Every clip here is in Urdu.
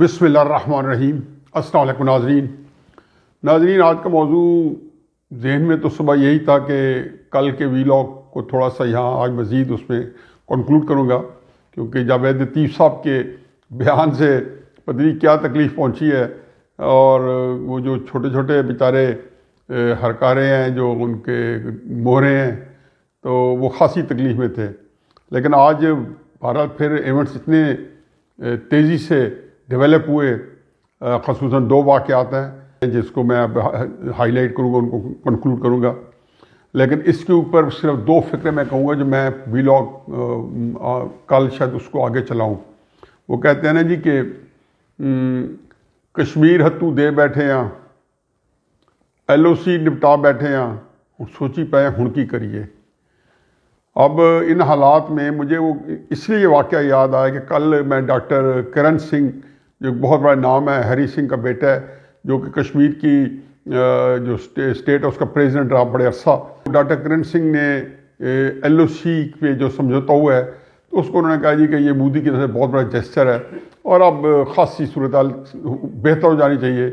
بسم اللہ الرحمن الرحیم۔ السلام علیکم ناظرین، آج کا موضوع ذہن میں تو صبح یہی تھا کہ کل کے ویلاگ کو تھوڑا سا یہاں آج مزید اس میں کنکلوڈ کروں گا، کیونکہ جاوید لطیف صاحب کے بیان سے پتہ نہیں کیا تکلیف پہنچی ہے، اور وہ جو چھوٹے چھوٹے بیچارے ہرکارے ہیں جو ان کے مہرے ہیں، تو وہ خاصی تکلیف میں تھے۔ لیکن آج بہرحال پھر ایونٹس اتنے تیزی سے ڈیولپ ہوئے، خصوصاً دو واقعات ہیں جس کو میں اب ہائی لائٹ کروں گا، ان کو کنکلوڈ کروں گا۔ لیکن اس کے اوپر صرف دو فکریں میں کہوں گا جو میں ویلاگ کل شاید اس کو آگے چلاؤں۔ وہ کہتے ہیں نا جی کہ کشمیر ہتھوں دے بیٹھے ہیں، ایل او سی نپٹا بیٹھے ہیں، سوچی پائے ہن کی کریے۔ اب ان حالات میں مجھے وہ اس لیے یہ واقعہ یاد آیا کہ کل میں ڈاکٹر کرن سنگھ، جو ایک بہت بڑا نام ہے، ہری سنگھ کا بیٹا ہے، جو کہ کشمیر کی جو اسٹیٹ ہے اس کا پریزیڈنٹ رہا بڑے عرصہ، ڈاکٹر کرن سنگھ نے ایل او سی پہ جو سمجھوتا ہوا ہے، تو اس کو انہوں نے کہا جی کہ یہ مودی کی طرف سے بہت بڑا جیسچر ہے اور اب خاصی صورتحال بہتر ہو جانی چاہیے۔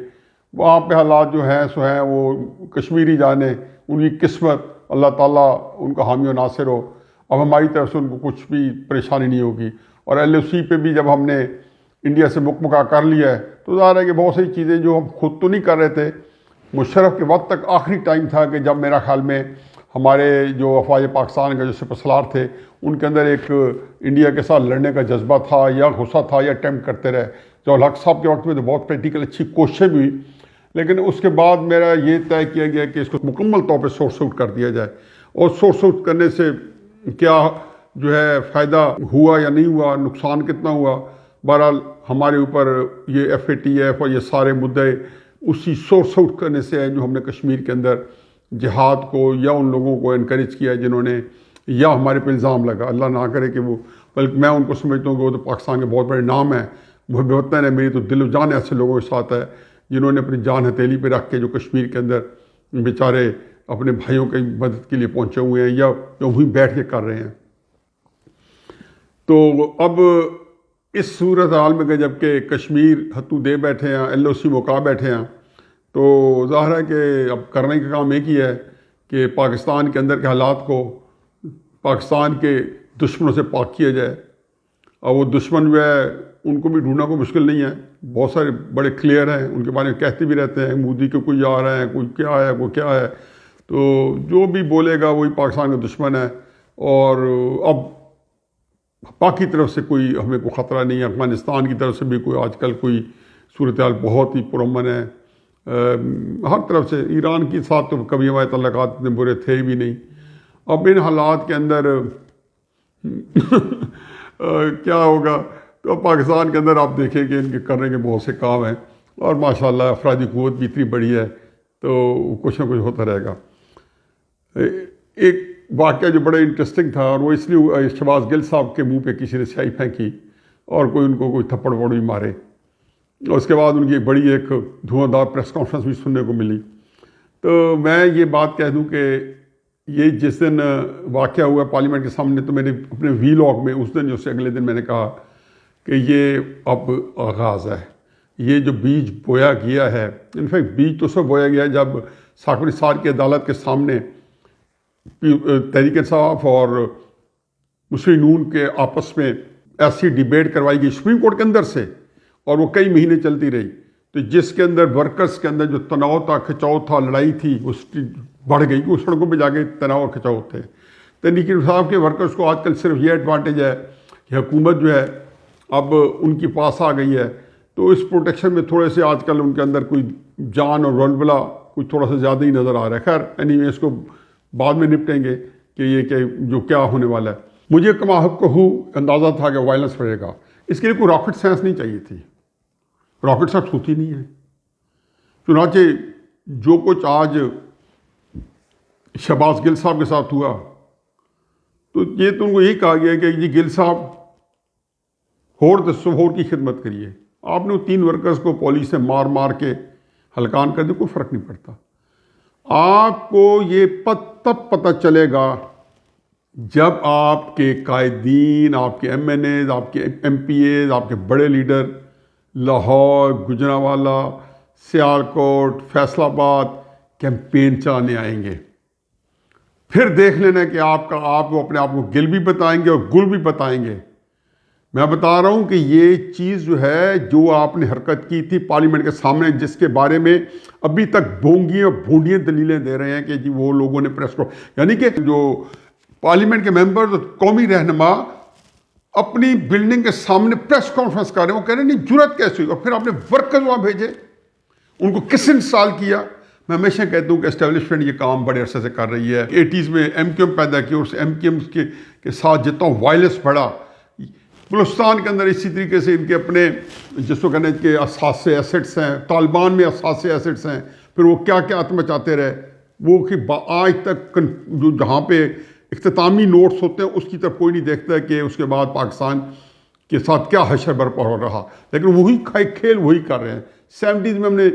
وہاں پہ حالات جو ہیں سو ہیں، وہ کشمیری جانے، ان کی قسمت، اللہ تعالیٰ ان کا حامی و ناصر ہو۔ اب ہماری طرف سے ان کو کچھ بھی پریشانی نہیں ہوگی۔ اور ایل او سی پہ بھی جب ہم نے انڈیا سے مکمکا کر لیا ہے تو ظاہر ہے کہ بہت سی چیزیں جو ہم خود تو نہیں کر رہے تھے، مشرف کے وقت تک آخری ٹائم تھا کہ جب میرا خیال میں ہمارے جو افواج پاکستان کے جو سپہ سالار تھے ان کے اندر ایک انڈیا کے ساتھ لڑنے کا جذبہ تھا، یا غصہ تھا، یا اٹیمپٹ کرتے رہے۔ جو الحق صاحب کے وقت میں تو بہت پریکٹیکل اچھی کوششیں بھی ہوئی، لیکن اس کے بعد میرا یہ طے کیا گیا کہ اس کو مکمل طور پہ سورس آؤٹ کر دیا جائے۔ اور سورس آؤٹ کرنے سے کیا جو ہے فائدہ ہوا یا نہیں ہوا، نقصان کتنا ہوا، بہرحال ہمارے اوپر یہ ایف اے ٹی ایف اور یہ سارے مدعے اسی سورس آؤٹ کرنے سے ہیں جو ہم نے کشمیر کے اندر جہاد کو یا ان لوگوں کو انکریج کیا ہے جنہوں نے، یا ہمارے پہ الزام لگا، اللہ نہ کرے کہ وہ، بلکہ میں ان کو سمجھتا ہوں کہ وہ تو پاکستان کے بہت بڑے نام ہیں، محب وطن ہے، میری تو دل و جان ایسے لوگوں کے ساتھ ہے جنہوں نے اپنی جان ہتھیلی پہ رکھ کے جو کشمیر کے اندر بیچارے اپنے بھائیوں کی مدد کے لیے پہنچے ہوئے ہیں، یا جو وہیں بیٹھ کے کر رہے ہیں۔ تو اب اس صورتحال میں کہ جب کہ کشمیر ہتھوں دے بیٹھے ہیں، ایل او سی مکا بیٹھے ہیں، تو ظاہر ہے کہ اب کرنے کا کام ایک ہی ہے کہ پاکستان کے اندر کے حالات کو پاکستان کے دشمنوں سے پاک کیا جائے۔ اور وہ دشمن جو ہے ان کو بھی ڈھونڈنا کوئی مشکل نہیں ہے، بہت سارے بڑے کلیئر ہیں، ان کے بارے میں کہتے بھی رہتے ہیں، مودی کے کوئی آ رہا ہے، کوئی کیا ہے، کوئی کیا ہے، تو جو بھی بولے گا وہی پاکستان کا دشمن ہے۔ اور اب پاک کی طرف سے کوئی ہمیں کوئی خطرہ نہیں ہے، افغانستان کی طرف سے بھی کوئی آج کل کوئی صورتحال بہت ہی پرامن ہے، ہر طرف سے۔ ایران کے ساتھ تو کبھی ہمارے تعلقات اتنے برے تھے بھی نہیں۔ اب ان حالات کے اندر کیا ہوگا، تو پاکستان کے اندر آپ دیکھیں کہ ان کے کرنے کے بہت سے کام ہیں، اور ماشاءاللہ افرادی قوت بھی اتنی بڑی ہے، تو کچھ نہ کچھ ہوتا رہے گا۔ ایک واقعہ جو بڑا انٹرسٹنگ تھا، اور وہ اس لیے شہباز گل صاحب کے منہ پہ کسی نے سیاہی پھینکی اور کوئی ان کو کوئی تھپڑ وڑ بھی مارے، اور اس کے بعد ان کی بڑی ایک دھواں دار پریس کانفرنس بھی سننے کو ملی۔ تو میں یہ بات کہہ دوں کہ یہ جس دن واقعہ ہوا پارلیمنٹ کے سامنے، تو میں نے اپنے ویلاگ میں اس دن، اس سے اگلے دن میں نے کہا کہ یہ اب آغاز ہے، یہ جو بیج بویا گیا ہے، انفیکٹ بیج تو اس وقت بویا گیا ہے جب ساکھڑی سار کی عدالت کے سامنے تحریک انصاف اور مسلم نون کے آپس میں ایسی ڈیبیٹ کروائی گئی سپریم کورٹ کے اندر سے، اور وہ کئی مہینے چلتی رہی، تو جس کے اندر ورکرز کے اندر جو تناؤ تھا، کھچاؤ تھا، لڑائی تھی، وہ بڑھ گئی، وہ سڑکوں پہ جا کے تناؤ اور کھچاؤ تھے۔ تحریک انصاف کے ورکرز کو آج کل صرف یہ ایڈوانٹیج ہے کہ حکومت جو ہے اب ان کے پاس آ گئی ہے، تو اس پروٹیکشن میں تھوڑے سے آج کل ان کے اندر کوئی جان اور ولولہ کوئی تھوڑا سا زیادہ ہی نظر آ رہا ہے۔ خیر اینی وے، اس کو بعد میں نپٹیں گے کہ یہ کہ جو کیا ہونے والا ہے۔ مجھے کما حق اندازہ تھا کہ وائلنس بڑھے گا، اس کے لیے کوئی راکٹ سائنس نہیں چاہیے تھی، راکٹ سائنس ہوتی نہیں ہے۔ چنانچہ جو کچھ آج شہباز گل صاحب کے ساتھ ہوا، تو یہ تو ان کو یہی کہا گیا کہ جی گل صاحب ہور دسو کی خدمت کریے، آپ نے 3 ورکرز کو پولیس سے مار مار کے ہلکان کر دے، کوئی فرق نہیں پڑتا۔ آپ کو یہ تب پتہ چلے گا جب آپ کے قائدین، آپ کے ایم این ایز، آپ کے ایم پی ایز، آپ کے بڑے لیڈر لاہور، گجرانوالہ، سیالکوٹ، فیصل آباد کیمپین چلانے آئیں گے. پھر دیکھ لینا کہ آپ کو اپنے آپ کو گل بھی بتائیں گے اور گل بھی بتائیں گے. میں بتا رہا ہوں کہ یہ چیز جو ہے، جو آپ نے حرکت کی تھی پارلیمنٹ کے سامنے، جس کے بارے میں ابھی تک بونگیاں بھونڈیاں دلیلیں دے رہے ہیں کہ جی وہ لوگوں نے پریس کو، یعنی کہ جو پارلیمنٹ کے ممبرز اور قومی رہنما اپنی بلڈنگ کے سامنے پریس کانفرنس کر رہے ہیں، وہ کہہ رہے ہیں نہیں جرت کیسے ہوئی، اور پھر آپ نے ورکرز وہاں بھیجے. ان کو کس نے انسٹال کیا؟ میں ہمیشہ کہتا ہوں کہ اسٹیبلشمنٹ یہ کام بڑے عرصے سے کر رہی ہے. 80s میں ایم کیو ایم پیدا کی، اور اس ایم کیو ایم کے ساتھ جتنا وائلنس بڑھا بلوچستان کے اندر، اسی طریقے سے ان کے اپنے جس کو کہنے کے اثاثے ایسٹس ہیں، طالبان میں اثاثے ایسٹس ہیں، پھر وہ کیا کیا مچاتے رہے. وہ کہ آج تک جو جہاں پہ اختتامی نوٹس ہوتے ہیں اس کی طرف کوئی نہیں دیکھتا کہ اس کے بعد پاکستان کے ساتھ کیا حشر برپا ہو رہا، لیکن وہی کھیل وہی کر رہے ہیں. 70s میں ہم نے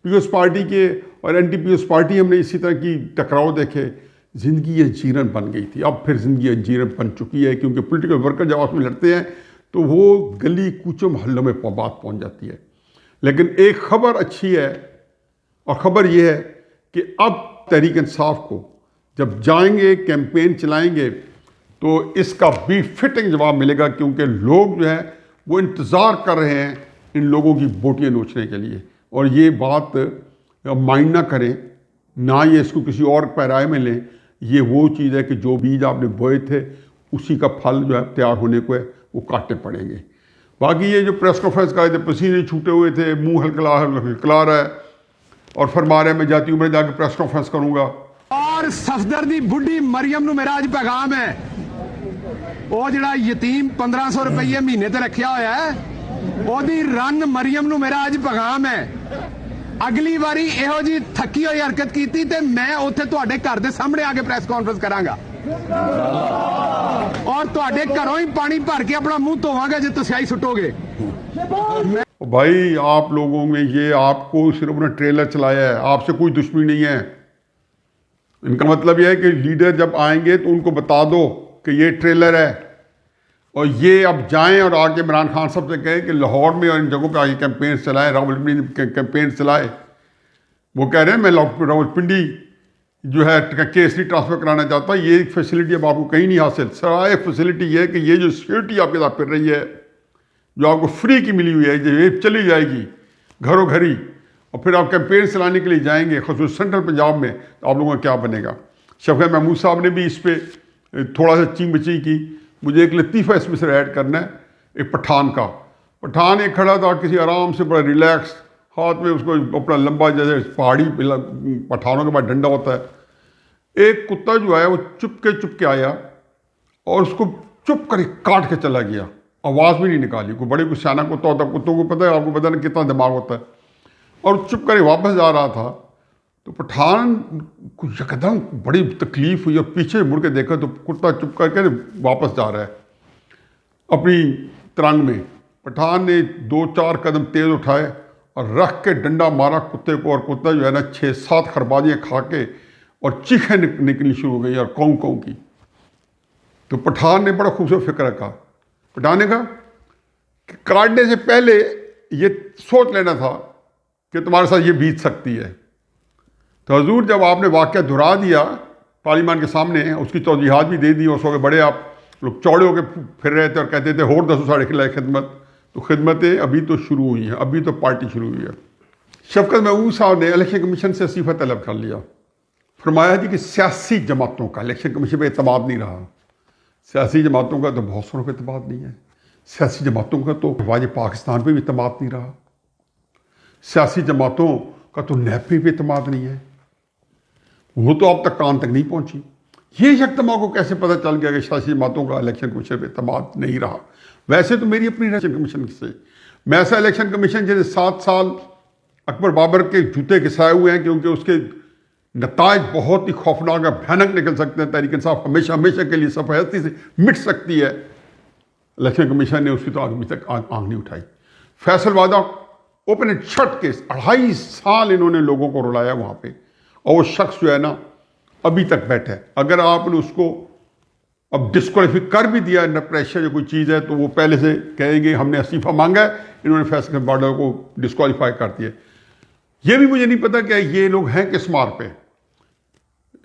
پیپلز پارٹی کے اور اینٹی پیپلز پارٹی، ہم نے اسی طرح کی ٹکراؤ دیکھے. زندگی انجیرن بن گئی تھی، اب پھر زندگی انجیرن بن چکی ہے، کیونکہ پولیٹیکل ورکر جب آپ میں لڑتے ہیں تو وہ گلی کوچوں محلوں میں بات پہنچ جاتی ہے. لیکن ایک خبر اچھی ہے، اور خبر یہ ہے کہ اب تحریک انصاف کو جب جائیں گے کیمپین چلائیں گے تو اس کا بھی فٹنگ جواب ملے گا، کیونکہ لوگ جو ہے وہ انتظار کر رہے ہیں ان لوگوں کی بوٹیاں نوچنے کے لیے. اور یہ بات مائنڈ نہ کریں، نہ یہ اس کو کسی اور پیرائے میں لیں. یہ وہ چیز ہے کہ جو بیج آپ نے بوئے تھے اسی کا پھل جو ہے تیار ہونے کو ہے وہ کاٹنے پڑیں گے. باقی یہ جو پریس کانفرنس کا تھے، پسینے چھوٹے ہوئے تھے، منہ ہلکلا رہا ہے اور فرما رہے ہیں میں جاتی عمرے جا کے پریس کانفرنس کروں گا. اور صفدردی بڈھی مریم نو میرا اج پیغام ہے، وہ جڑا یتیم 1500 روپیے مہینے تے رکھیا ہویا ہے، وہ دی رن مریم نو میرا اج پیغام ہے. اگلی باری یہو جی تھکی ہوئی حرکت کیتی تے میں اوتھے تواڈے گھر دے سامنے آ کے پریس کانفرنس کراں گا، اور تواڈے گھروں ہی پانی بھر کے اپنا منہ دھواں گا جے تسیائی سٹو گے. بھائی آپ لوگوں میں یہ آپ کو صرف انہوں نے ٹریلر چلایا ہے، آپ سے کوئی دشمنی نہیں ہے. ان کا مطلب یہ ہے کہ لیڈر جب آئیں گے تو ان کو بتا دو کہ یہ ٹریلر ہے، اور یہ اب جائیں اور آگے عمران خان صاحب سے کہیں کہ لاہور میں اور ان جگہوں پہ آگے کیمپینز چلائیں، راولپنڈی کیمپینز چلائے. وہ کہہ رہے ہیں میں راولپنڈی جو ہے کیس نہیں ٹرانسفر کرانا چاہتا. یہ فیسلٹی اب آپ کو کہیں نہیں حاصل. سرائے فیسلٹی یہ ہے کہ یہ جو سیکورٹی آپ کے ساتھ پھر رہی ہے، جو آپ کو فری کی ملی ہوئی ہے، یہ چلی جائے گی گھروں گھری، اور پھر آپ کیمپین چلانے کے لیے جائیں گے خصوصاً سینٹرل پنجاب میں، تو آپ لوگوں کا کیا بنے گا. شفیع محمود صاحب نے بھی اس پہ تھوڑا سا چینگ بچی کی. مجھے ایک لطیفہ اس میں سے ایڈ کرنا ہے، ایک پٹھان کا. پٹھان ایک کھڑا تھا کسی آرام سے، بڑا ریلیکس، ہاتھ میں اس کو اپنا لمبا جیسے پہاڑی پٹھانوں کے بعد ڈنڈا ہوتا ہے. ایک کتا جو ہے وہ چپ کے آیا اور اس کو چپ کر کاٹ کے چلا گیا، آواز بھی نہیں نکالی. کوئی بڑے کوئی سیانہ کتا ہوتا ہے، کتوں کو پتہ ہے، آپ کو پتہ نہیں کتنا دماغ ہوتا ہے. اور چپ کر واپس جا رہا تھا تو پٹھان کو یکدم بڑی تکلیف ہوئی، اور پیچھے مڑ کے دیکھا تو کتا چپ کر کے واپس جا رہا ہے اپنی ترنگ میں. پٹھان نے 2-4 قدم تیز اٹھائے اور رکھ کے ڈنڈا مارا کتے کو، اور کتا جو ہے نا 6-7 خربازیاں کھا کے اور چیخیں نکلنی شروع ہو گئی اور کوں کی. تو پٹھان نے بڑا خوبصورت فکر رکھا. پٹھان نے کہا کہ کاٹنے سے پہلے یہ سوچ لینا تھا کہ تمہارے ساتھ یہ بیت سکتی ہے. تو حضور جب آپ نے واقعہ دہرا دیا پارلیمان کے سامنے، اس کی توضیحات بھی دے دی، اس وقت بڑے آپ لوگ چوڑے ہو کے پھر رہے تھے اور کہتے تھے ہور دسو ساڑھے کھلائے خدمت. تو خدمتیں ابھی تو شروع ہوئی ہیں، ابھی تو پارٹی شروع ہوئی ہے. شفقت محمود صاحب نے الیکشن کمیشن سے استعفیٰ طلب کر لیا. فرمایا جی کہ سیاسی جماعتوں کا الیکشن کمیشن پہ اعتماد نہیں رہا. سیاسی جماعتوں کا تو بہت ساروں پہ اعتماد نہیں ہے. سیاسی جماعتوں کا تو واج پاکستان پہ بھی اعتماد نہیں رہا. سیاسی جماعتوں کا تو نیب پہ بھی اعتماد نہیں ہے. وہ تو اب تک کان تک نہیں پہنچی. یہ یکدم کو کیسے پتہ چل گیا کہ سیاسی جماعتوں کا الیکشن کمیشن پہ اعتماد نہیں رہا. ویسے تو میری اپنی الیکشن کمیشن سے، میں ایسا الیکشن کمیشن جیسے 7 سال اکبر بابر کے جوتے گھسائے ہوئے ہیں، کیونکہ اس کے نتائج بہت ہی خوفناک اور بھیانک نکل سکتے ہیں. تحریک انصاف ہمیشہ کے لیے صفحہ ہستی سے مٹ سکتی ہے. الیکشن کمیشن نے اس کی تو ابھی تک آنکھ نہیں اٹھائی. Faisal Vawda open and shut case, 2.5 سال انہوں نے لوگوں کو رلایا وہاں پہ، اور وہ شخص جو ہے نا ابھی تک بیٹھا ہے. اگر آپ نے اس کو اب ڈسکوالیفائی کر بھی دیا انڈر پریشر جو کوئی چیز ہے تو وہ پہلے سے کہیں گے ہم نے استعفیٰ مانگا ہے, انہوں نے فیصلہ بارڈر کو ڈسکوالیفائی کر دیا. یہ بھی مجھے نہیں پتا کہ یہ لوگ ہیں کس مار پہ.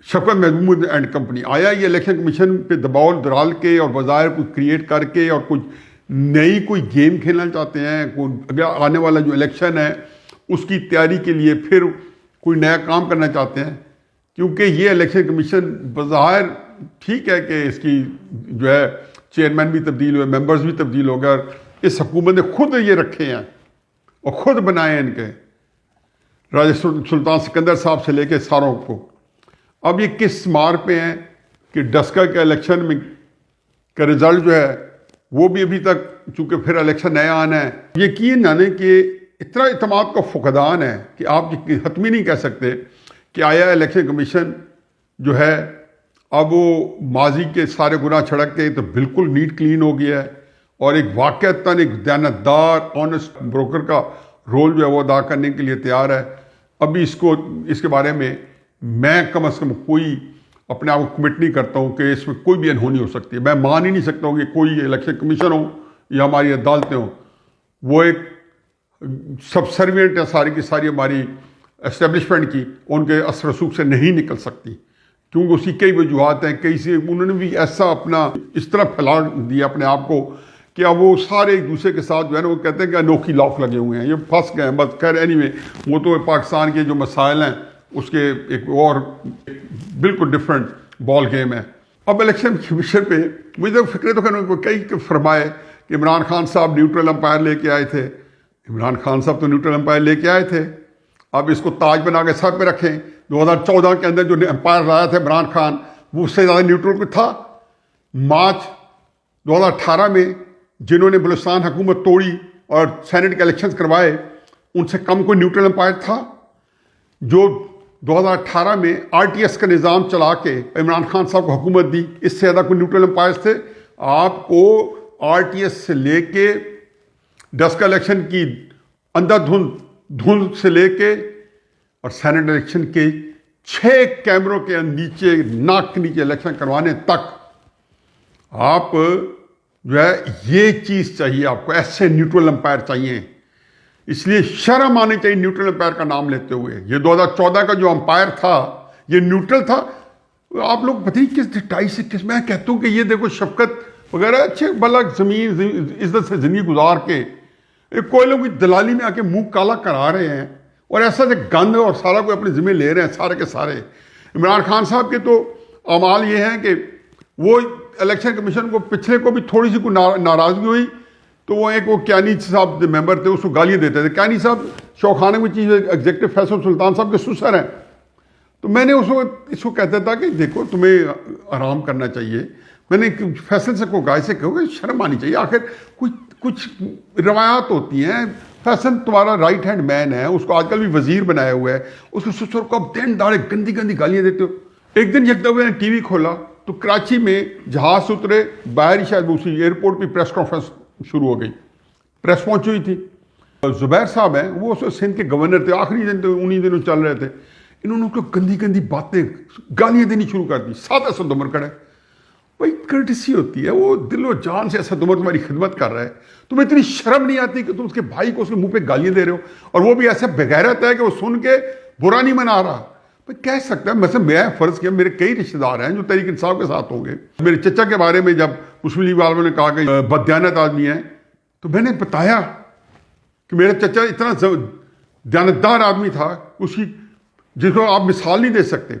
شفقت محمود اینڈ کمپنی آیا یہ الیکشن کمیشن پہ دباؤ ڈال کے اور بظاہر کوئی کریٹ کر کے اور کچھ نئی کوئی گیم کھیلنا چاہتے ہیں, کوئی آنے والا جو الیکشن ہے اس کی تیاری کے لیے پھر کوئی نیا کام کرنا چاہتے ہیں. کیونکہ یہ الیکشن کمیشن بظاہر ٹھیک ہے کہ اس کی جو ہے چیئرمین بھی تبدیل ہوئے, ممبرز بھی تبدیل ہو گئے, اور اس حکومت نے خود یہ رکھے ہیں اور خود بنائے ان کے راجہ سلطان سکندر صاحب سے لے کے ساروں کو. اب یہ کس مار پہ ہیں کہ ڈسکا کے الیکشن میں کا رزلٹ جو ہے وہ بھی ابھی تک, چونکہ پھر الیکشن نیا آنا ہے, یقین جانے کہ اتنا اعتماد کا فقدان ہے کہ آپ حتمی نہیں کہہ سکتے کہ آیا الیکشن کمیشن جو ہے اب وہ ماضی کے سارے گناہ چھڑک کے تو بالکل نیٹ کلین ہو گیا ہے اور ایک واقعتاً ایک دیانتدار آنےسٹ بروکر کا رول جو ہے وہ ادا کرنے کے لیے تیار ہے. ابھی اس کے بارے میں کم از کم کوئی اپنے آپ کو کمٹ نہیں کرتا ہوں کہ اس میں کوئی بھی انہونی ہو سکتی ہے. میں مان ہی نہیں سکتا ہوں کہ کوئی الیکشن کمیشن ہو یا ہماری عدالتیں ہوں وہ ایک سب سروینٹ ہے ساری کی ساری ہماری اسٹیبلشمنٹ کی, ان کے اثر رسوخ سے نہیں نکل سکتی, کیونکہ اسی کئی وجوہات ہیں. کئی سے انہوں نے بھی ایسا اپنا اس طرح پھیلا دیا اپنے آپ کو کہ اب وہ سارے ایک دوسرے کے ساتھ جو ہے نا وہ کہتے ہیں کہ انوکھی لاک لگے ہوئے ہیں, یہ پھنس گئے ہیں بس. خیر اینی وے وہ تو پاکستان کے جو مسائل ہیں اس کے ایک اور بالکل ڈفرینٹ بال گیم ہے. اب الیکشن کمیشن پہ مجھے تو فکرے تو کئی فرمائے کہ عمران خان صاحب نیوٹرل امپائر لے کے آئے تھے. عمران خان صاحب تو نیوٹرل امپائر لے کے آئے تھے, اب اس کو تاج بنا کے سر پہ رکھیں. 2014 کے اندر جو امپائر لایا تھا عمران خان وہ اس سے زیادہ نیوٹرل پہ تھا. مارچ 2018 میں جنہوں نے بلوچستان حکومت توڑی اور سینٹ کے الیکشنز کروائے ان سے کم کوئی نیوٹرل امپائر تھا. جو 2018 میں آر ٹی ایس کا نظام چلا کے عمران خان صاحب کو حکومت دی, اس سے زیادہ کوئی نیوٹرل امپائرز تھے؟ آپ کو آر ٹی ایس سے لے کے ڈسکا الیکشن کی اندر دھند سے لے کے اور سینٹ الیکشن کے 6 کیمروں کے نیچے ناک کے نیچے الیکشن کروانے تک آپ جو ہے یہ چیز چاہیے آپ کو, ایسے نیوٹرل امپائر چاہیے. اس لیے شرم آنی چاہیے نیوٹرل امپائر کا نام لیتے ہوئے. یہ 2014 کا جو امپائر تھا یہ نیوٹرل تھا. آپ لوگ پتہ نہیں کس ڈٹائی سے کس, میں کہتا ہوں کہ یہ دیکھو شفقت وغیرہ اچھے بھلا زمین عزت سے زندگی گزار کے کوئی لوگ دلالی میں آ کے منہ کالا کرا رہے ہیں اور ایسا سے گند اور سارا کوئی اپنے ذمہ لے رہے ہیں سارے کے سارے. عمران خان صاحب کے تو اعمال یہ ہیں کہ وہ الیکشن کمیشن کو پچھلے کو بھی تھوڑی سی کوئی ناراضگی ہوئی تو وہ ایک وہ کیانی صاحب ممبر تھے اس کو گالیاں دیتے تھے. کیانی صاحب شوخانہ میں چیز ایگزیکٹو فیصل سلطان صاحب کے سسر ہیں. تو میں نے اس کو کہتا تھا کہ دیکھو تمہیں آرام کرنا چاہیے. میں نے فیصل سے کو گائے سے کہو کہ شرم آنی چاہیے, آخر کچھ روایات ہوتی ہیں. فیصل تمہارا رائٹ ہینڈ مین ہے, اس کو آج کل بھی وزیر بنایا ہوا ہے, اس کے سسر کو اب دن داڑے گندی گندی گالیاں دیتے ہو. ایک دن یک دفعہ ٹی وی کھولا تو کراچی میں جہاز سے اترے, باہر ہی شاید اسی ایئرپورٹ پہ پریس کانفرنس شروع ہو گئی, پریس پہنچی ہوئی تھی. زبیر صاحب ہیں وہ سندھ کے گورنر تھے, آخری دن تو انہی دنوں چل رہے تھے. انہوں نے گندی گندی باتیں گالیاں دینی شروع کر دی. 7 اسد عمر کھڑے. بھائی کرٹسی ہوتی ہے, وہ دل و جان سے اسد عمر تمہاری خدمت کر رہا ہے, تمہیں اتنی شرم نہیں آتی کہ تم اس کے بھائی کو اس کے منہ پہ گالیاں دے رہے ہو, اور وہ بھی ایسا بغیرت ہے کہ وہ سن کے برا نہیں منا رہا. بھائی کہہ سکتا ہے, مثلا میں فرض کیا میرے کئی رشتے دار ہیں جو تحریک انصاف کے ساتھ ہوں گے. میرے چچا کے بارے میں جب مسلم لیگ والوں نے کہا کہ بددیانت آدمی ہے تو میں نے بتایا کہ میرا چچا اتنا دیانتدار آدمی تھا اس کی جس کو آپ مثال نہیں دے سکتے.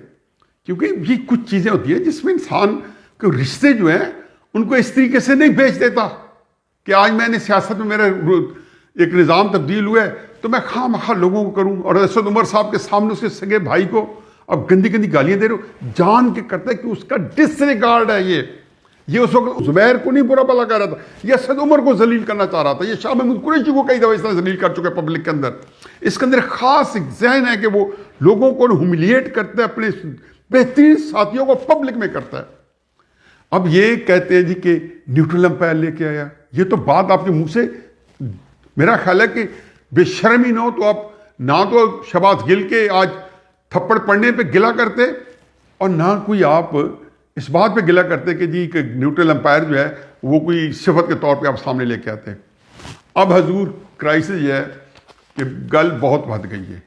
کیونکہ یہ کچھ چیزیں ہوتی ہیں جس میں انسان کے رشتے جو ہیں ان کو اس طریقے سے نہیں بھیج دیتا کہ آج میں نے سیاست میں میرا ایک نظام تبدیل ہوا ہے تو میں خواہ مخواہ لوگوں کو کروں. اور اسد عمر صاحب کے سامنے اس کے سگے بھائی کو اب گندی گندی گالیاں دے رہے ہو, جان کے کرتا ہے کہ اس کا ڈس ریگارڈ ہے. یہ اس وقت زبیر کو نہیں برا بلا کہہ رہا تھا, یہ اسد عمر کو ذلیل کرنا چاہ رہا تھا. یہ شاہ محمود قریشی کو کئی دفعہ اس طرح ذلیل کر چکے پبلک کے اندر. اس کے اندر خاص ایک ذہن ہے کہ وہ لوگوں کو ہیوملیٹ کرتا ہے, اپنے بہترین ساتھیوں کو پبلک میں کرتا ہے. اب یہ کہتے ہیں جی کہ نیوٹرل امپائر لے کے آیا, یہ تو بات آپ کے منہ سے میرا خیال ہے کہ بے شرمی نہ ہو تو آپ نہ تو شہباز گل کے آج تھپڑ پڑنے پہ گلا کرتے اور نہ کوئی آپ اس بات پہ گلا کرتے کہ جی کہ نیوٹرل امپائر جو ہے وہ کوئی صفت کے طور پہ آپ سامنے لے کے آتے ہیں۔ اب حضور کرائسس یہ ہے کہ گل بہت بڑھ گئی ہے،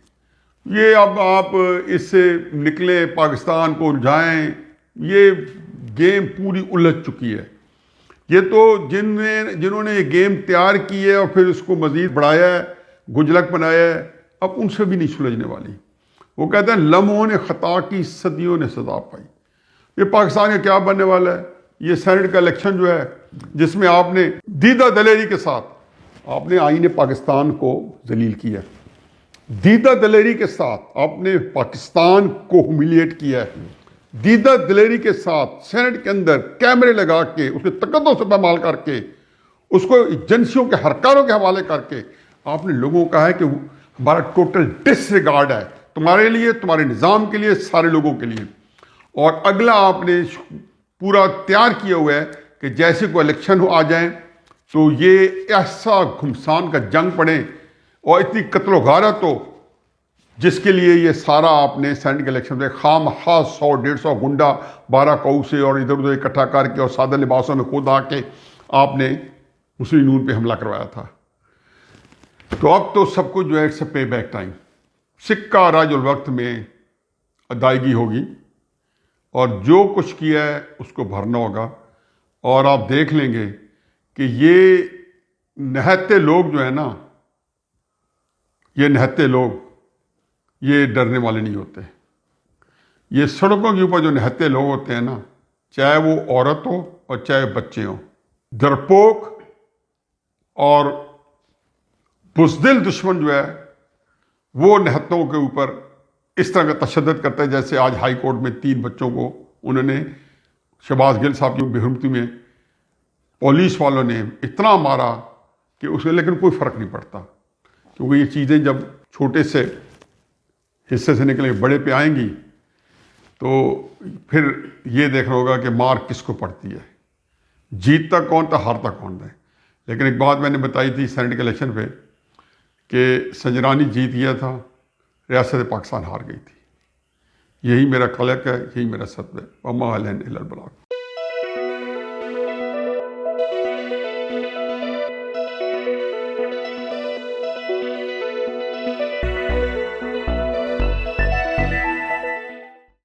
یہ اب آپ اس سے نکلیں، پاکستان کو الجھائیں، یہ گیم پوری الجھ چکی ہے۔ یہ تو جنہوں نے یہ گیم تیار کی ہے اور پھر اس کو مزید بڑھایا ہے، گجلک بنایا ہے، اب ان سے بھی نہیں سلجھنے والی۔ وہ کہتے ہیں لمحوں نے خطا کی، صدیوں نے سزا پائی۔ یہ پاکستان کا کیا بننے والا ہے؟ یہ سینٹ کا الیکشن جو ہے جس میں آپ نے دیدہ دلیری کے ساتھ آپ نے آئین پاکستان کو ذلیل کیا، دیدہ دلیری کے ساتھ آپ نے پاکستان کو ہیومیلیٹ کیا ہے، دیدہ دلیری کے ساتھ سینٹ کے اندر کیمرے لگا کے اس کے تقدس سے پامال کر کے اس کو ایجنسیوں کے ہرکاروں کے حوالے کر کے آپ نے لوگوں کو کہا ہے کہ ہمارا ٹوٹل ڈس ریگارڈ ہے تمہارے لیے، تمہارے نظام کے لیے، سارے لوگوں کے لیے۔ اور اگلا آپ نے پورا تیار کیا ہوا ہے کہ جیسے کوئی الیکشن آ جائیں تو یہ ایسا گھمسان کا جنگ پڑے اور اتنی قتل و غارت ہو جس کے لیے یہ سارا آپ نے سینٹ کے الیکشن میں خام خاص 100-150 گنڈا 12 کوہ سے اور ادھر ادھر اکٹھا کر کے اور سادہ لباسوں میں خود آ کے آپ نے مسلم نون پہ حملہ کروایا تھا۔ تو اب تو سب کچھ جو ہے it's a pay back time, سکہ راج الوقت میں ادائیگی ہوگی اور جو کچھ کیا ہے اس کو بھرنا ہوگا۔ اور آپ دیکھ لیں گے کہ یہ نہتے لوگ جو ہیں نا، یہ نہتے لوگ یہ ڈرنے والے نہیں ہوتے۔ یہ سڑکوں کے اوپر جو نہتے لوگ ہوتے ہیں نا، چاہے وہ عورت ہو اور چاہے بچے ہوں، ڈرپوک اور بزدل دشمن جو ہے وہ نہتوں کے اوپر اس طرح کا تشدد کرتا ہے جیسے آج ہائی کورٹ میں 3 بچوں کو انہوں نے شہباز گل صاحب کی بے حرمتی میں پولیس والوں نے اتنا مارا کہ اس میں لیکن کوئی فرق نہیں پڑتا، کیونکہ یہ چیزیں جب چھوٹے سے حصے سے نکلیں بڑے پہ آئیں گی تو پھر یہ دیکھنا ہوگا کہ مار کس کو پڑتی ہے، جیتتا کون تھا، ہارتا کون ہے۔ لیکن ایک بات میں نے بتائی تھی سینٹ کے الیکشن پہ کہ سنجرانی جیت گیا تھا، ریاست پاکستان ہار گئی تھی۔ یہی میرا خلق ہے، یہی میرا سطو ہے۔ وما علینا الا البلاغ۔